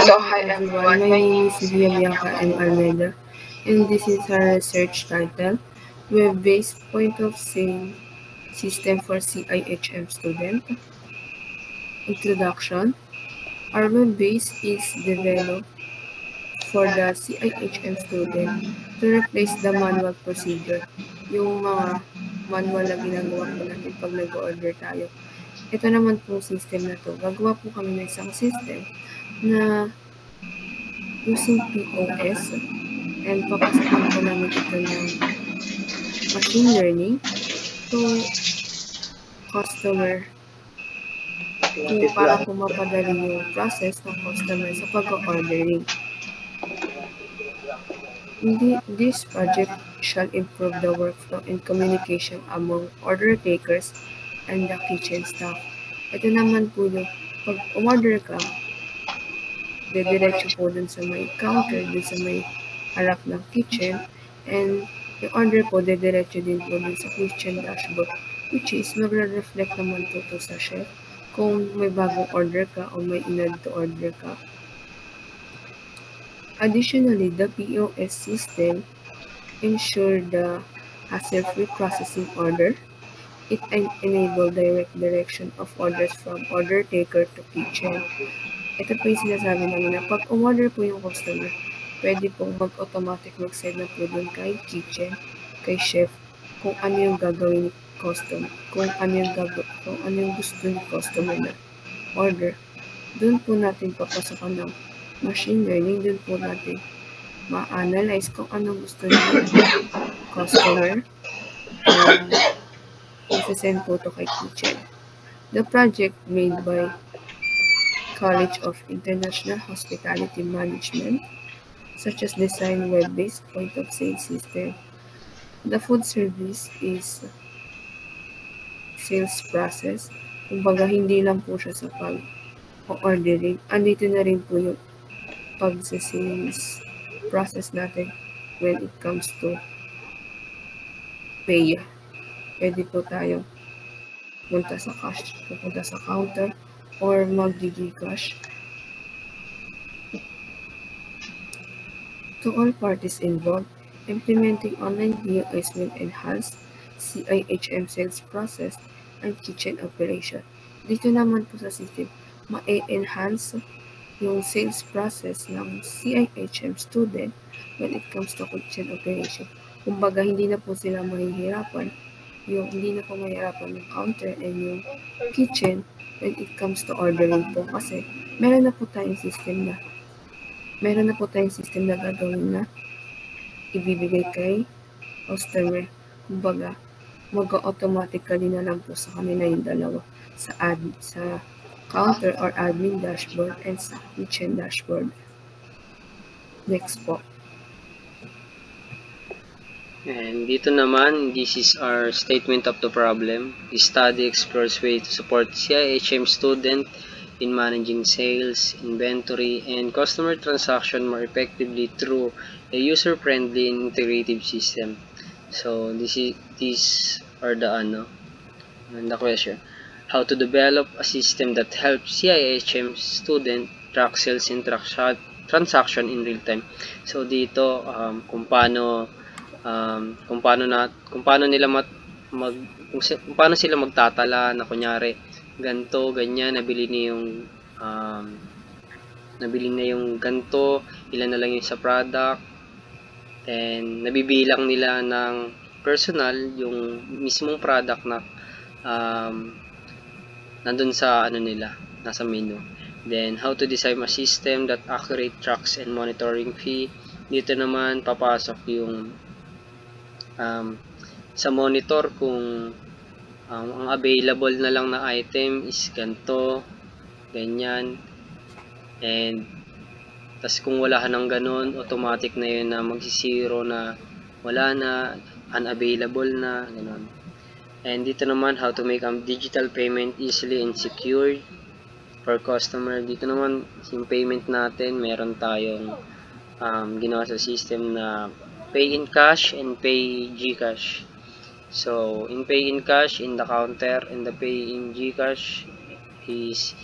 So hi everyone, my name is Bianca M. Almeida, and this is our research title, Web-Based Point of Sale System for CIHM Student. Introduction. Our web-base is developed for the CIHM student to replace the manual procedure, yung mga manual na ginagawa po natin pag nag-order tayo. Ito naman po system na to, gagawa po kami ng isang system na using POS and papasakan po namin ito ng machine learning to customer para po mapadali yung process ng customer sa pag-ordering. This project shall improve the workflow and communication among order takers and the kitchen staff. Ito naman po yung pag umorder ka, dediretso po dun sa may counter, dun sa may harap ng kitchen, and yung order po, dediretso din po dun sa kitchen dashboard, which is magre-reflect naman po to sa chef kung may bagong order ka o may in-add to order ka. Additionally, the POS system ensure the hassle-free processing order. It enable direct direction of orders from order taker to kitchen. Ito po yung sinasabi namin na pag umorder po yung customer, pwede pong mag-automatic mag-send na po dun kay kitchen, kay chef, kung ano yung gagawin ni customer, kung ano yung gusto ni customer na order. Dun po natin papasokan ng machine learning, dun po natin ma-analyze kung ano gusto ni customer and i-send po to kay kitchen. The project made by College of International Hospitality Management, such as design web-based point-of-sale system. The food service is sales process. Kumbaga, hindi lang po siya sa pag-ordering. Andito na rin po yung pag-sales process natin when it comes to pay. Pwede po tayo pupunta sa counter, or mag-GCash. To all parties involved, implementing online POS will enhance CIHM sales process and kitchen operation. Dito naman po sa system, ma-enhance yung sales process ng CIHM student when it comes to kitchen operation. Kumbaga, hindi na po sila mahihirapan yung counter and yung kitchen when it comes to ordering po, kasi meron na po tayong system na gagawin na ibibigay kay customer. Kumbaga, mag-automatically na lang po sa kanila yung dalawa sa counter or admin dashboard and sa kitchen dashboard. Next po. And dito naman, this is our statement of the problem. The study explores ways to support CIHM student in managing sales, inventory, and customer transaction more effectively through a user-friendly and integrative system. So these are the question. How to develop a system that helps CIHM student track sales and transaction in real time. So dito kung paano sila magtatala na kunyari ganto, ganyan, nabili na yung ganto, ilan na lang yung sa product, and nabibilang nila ng personal yung mismong product na nandun sa nasa menu. Then how to design a system that accurate tracks and monitoring fee. Dito naman papasok yung sa monitor kung ang available na lang na item is ganito, ganyan, and tas kung wala ng ganun, automatic na yun na magsisiro na wala na, unavailable na, ganun. And dito naman, how to make a digital payment easily and secure for customer. Dito naman, yung payment natin, meron tayong ginawa sa system na pay in cash and pay GCash. So in pay in cash, in the counter, and the pay in GCash is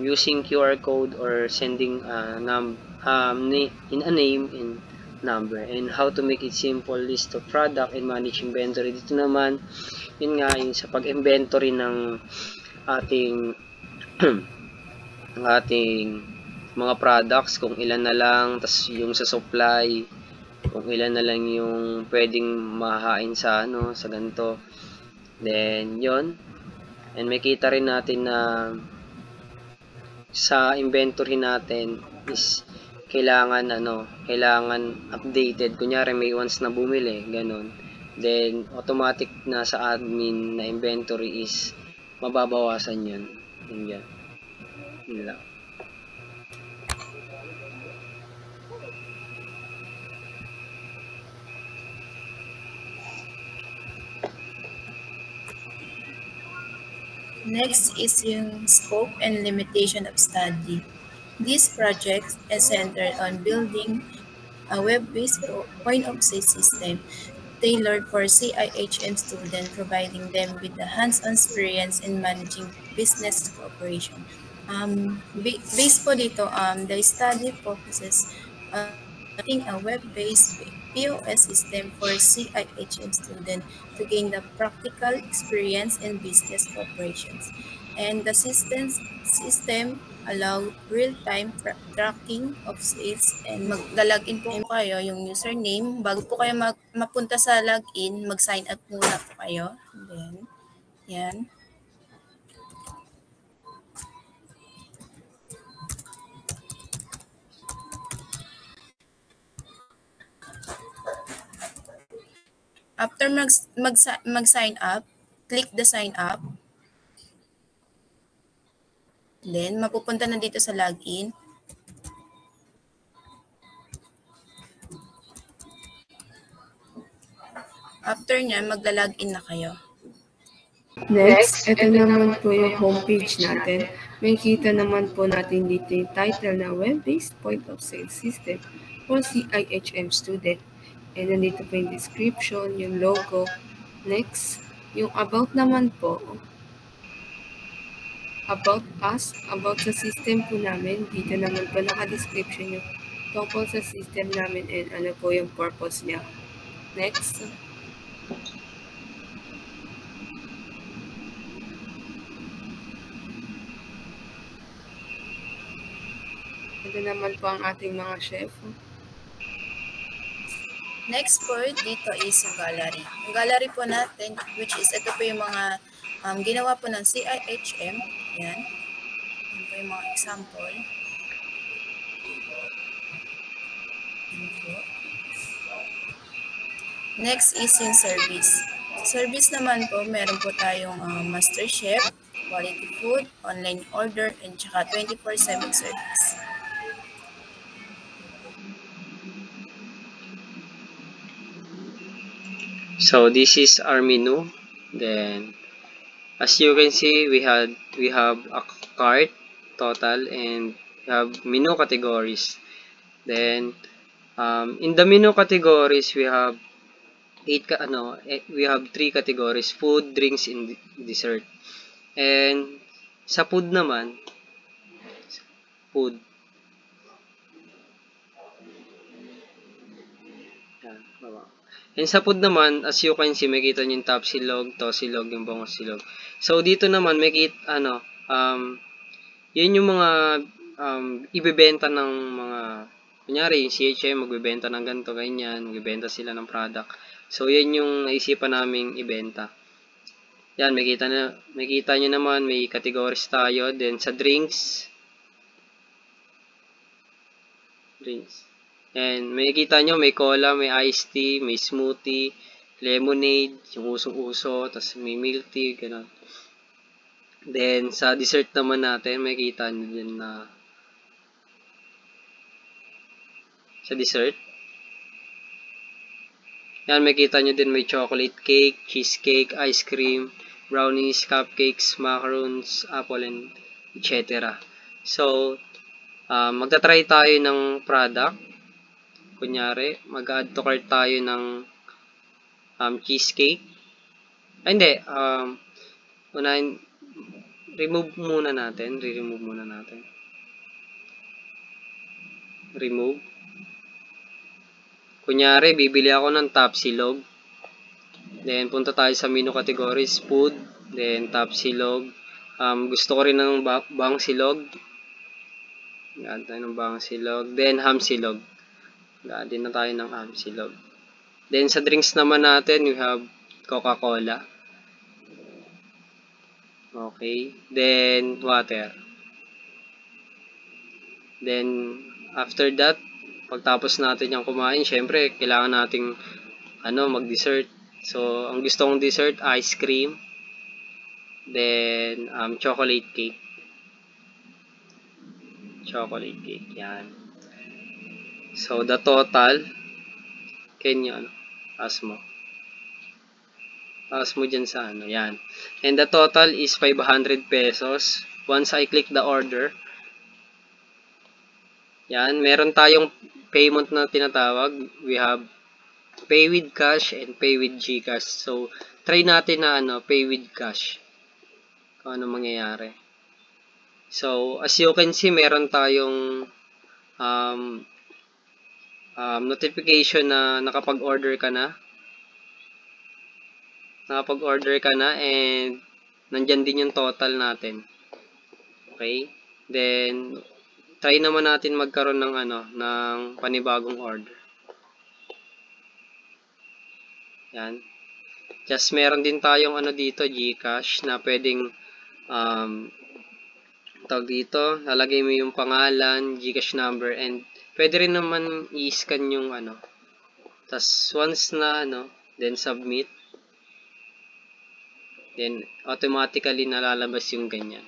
using QR code or sending in a name and number, and how to make it simple list of product and manage inventory. Dito naman, yun nga, yung sa pag-inventory ng ating ng ating mga products, kung ilan na lang, tas yung sa supply, kung ilan na lang yung pwedeng mahahain sa sa ganito. Then yon, and makita rin natin na sa inventory natin is kailangan kailangan updated. Kunyari may once na bumili, ganun. Then automatic na sa admin na inventory is mababawasan 'yun. Yan. Yun lang. Next is yung scope and limitation of study. This project is centered on building a web-based point-of-sale system tailored for CIHM students, providing them with the hands-on experience in managing business cooperation. Based po dito, the study focuses on building a web-based POS system for CIHM students to gain the practical experience in business operations. And the system allow real-time tracking of sales, and maglalagin po kayo yung username. Bago po kayo mapunta sa login, mag-sign up muna po kayo. And then, yan. After mag-sign up, click the sign up. Then, mapupunta na dito sa login. After nyan, magla-login na kayo. Next, ito naman po yung homepage natin. May kita naman po natin dito yung title na Web-Based Point of Sale System for CIHM Student. And nandito po yung description, yung logo. Next, yung about naman po, about us, about sa system po namin. Dito naman po naka-description yung tungkol sa system namin and ano po yung purpose niya. Next. Ito naman po ang ating mga chef. Next po, dito is yung gallery. Yung gallery po natin, which is ito po yung mga ginawa po ng CIHM. Yan. Yan po yung mga example. Yan po. Next is yung service. Service naman po, meron po tayong Master Chef, quality food, online order, and saka 24/7 service. So this is our menu. Then as you can see, we have a cart total, and we have menu categories. Then in the menu categories, we have we have 3 categories: food, drinks, and dessert. And sa food naman, food. Yan, baba. And sa food naman, as you can see, makita nyo yung top silog, to silog, yung bangos silog. So dito naman, makita yun yung mga ibebenta ng mga, kunyari yung CHM magbebenta ng ganito, ganyan, magbebenta sila ng product. So yan yung naisipan naming ibenta. Yan, makita nyo naman, may categories tayo. Then sa drinks, and makikita nyo, may cola, may iced tea, may smoothie, lemonade, yung usong-uso, tapos may milk tea, gano'n. Then, sa dessert naman natin, makikita nyo din na sa dessert. Yan, makikita nyo din may chocolate cake, cheesecake, ice cream, brownies, cupcakes, macarons, apple, and etc. So, magta-try tayo ng product. Kunyari, mag-add to cart tayo ng cheesecake. Ay, hindi. remove muna natin. Re-remove muna natin. Remove. Kunyari, bibili ako ng Tapsilog. Then, punta tayo sa menu categories, food. Then, Tapsilog. Gusto ko rin ng bang silog. Gaan tayo ng bang silog. Then, ham silog. Gaan din na tayo ng ham silog. Then, sa drinks naman natin, we have Coca-Cola. Okay. Then, water. Then, after that, pagtapos natin yung kumain, syempre, kailangan nating mag-dessert. So, ang gusto kong dessert, ice cream. Then, chocolate cake. Chocolate cake, yan. So, the total, taas mo dyan sa yan. And the total is 500 pesos. Once I click the order, yan, meron tayong payment na tinatawag. We have pay with cash and pay with GCash. So, try natin na pay with cash. Kung ano mangyayari. So, as you can see, meron tayong notification na nakapag-order ka na. And nandyan din yung total natin. Okay? Then, try naman natin magkaroon ng ng panibagong order. Yan. Just meron din tayong dito, GCash, na pwedeng tawag dito, lalagay mo yung pangalan, GCash number, and pwede rin naman i-scan yung tas once na then submit, then automatically nalalabas yung ganyan.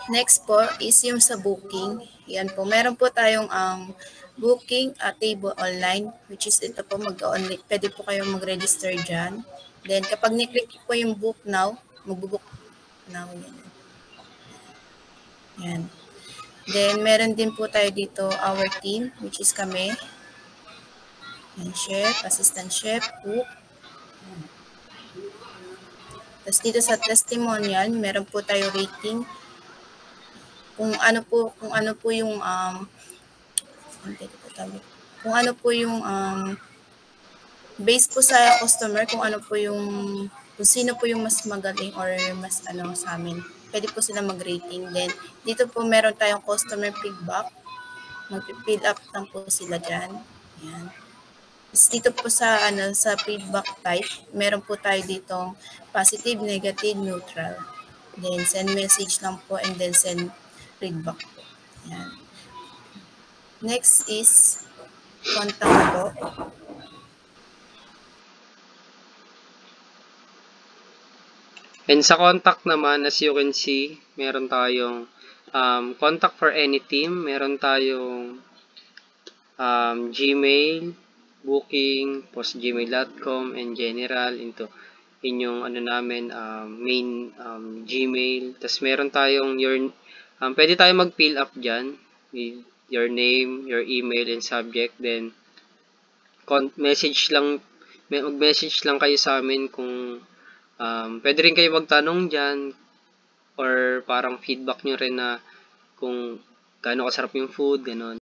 Next po is yung sa booking. Yan po. Meron po tayong booking at table online, which is ito po, pwede po kayong mag-register dyan. Then, kapag ni-click po yung book now, mag-book now. Yan. Then, meron din po tayo dito, our team, which is kami. Yan, chef, assistant chef, cook. Tapos dito sa testimonial, meron po tayo rating. Kung ano po yung based po sa customer, kung sino po yung mas magaling or mas sa amin. Pwede po sila mag-rating. Then, dito po meron tayong customer feedback. Mag-fill up lang po sila dyan. Yan. Dito po sa feedback type, meron po tayo ditong positive, negative, neutral. Then, send message lang po and then send feedback po. Yan. Next is contact po. And sa contact naman, as you can see, meron tayong contact for any team. Meron tayong Gmail, booking, postgmail.com, and general into inyong namin main Gmail. Tapos meron tayong pwede tayo mag-fill up dyan with your name, your email, and subject. Then, mag-message lang kayo sa amin kung pwede rin kayo magtanong dyan or parang feedback nyo rin na kung gaano kasarap yung food, ganon.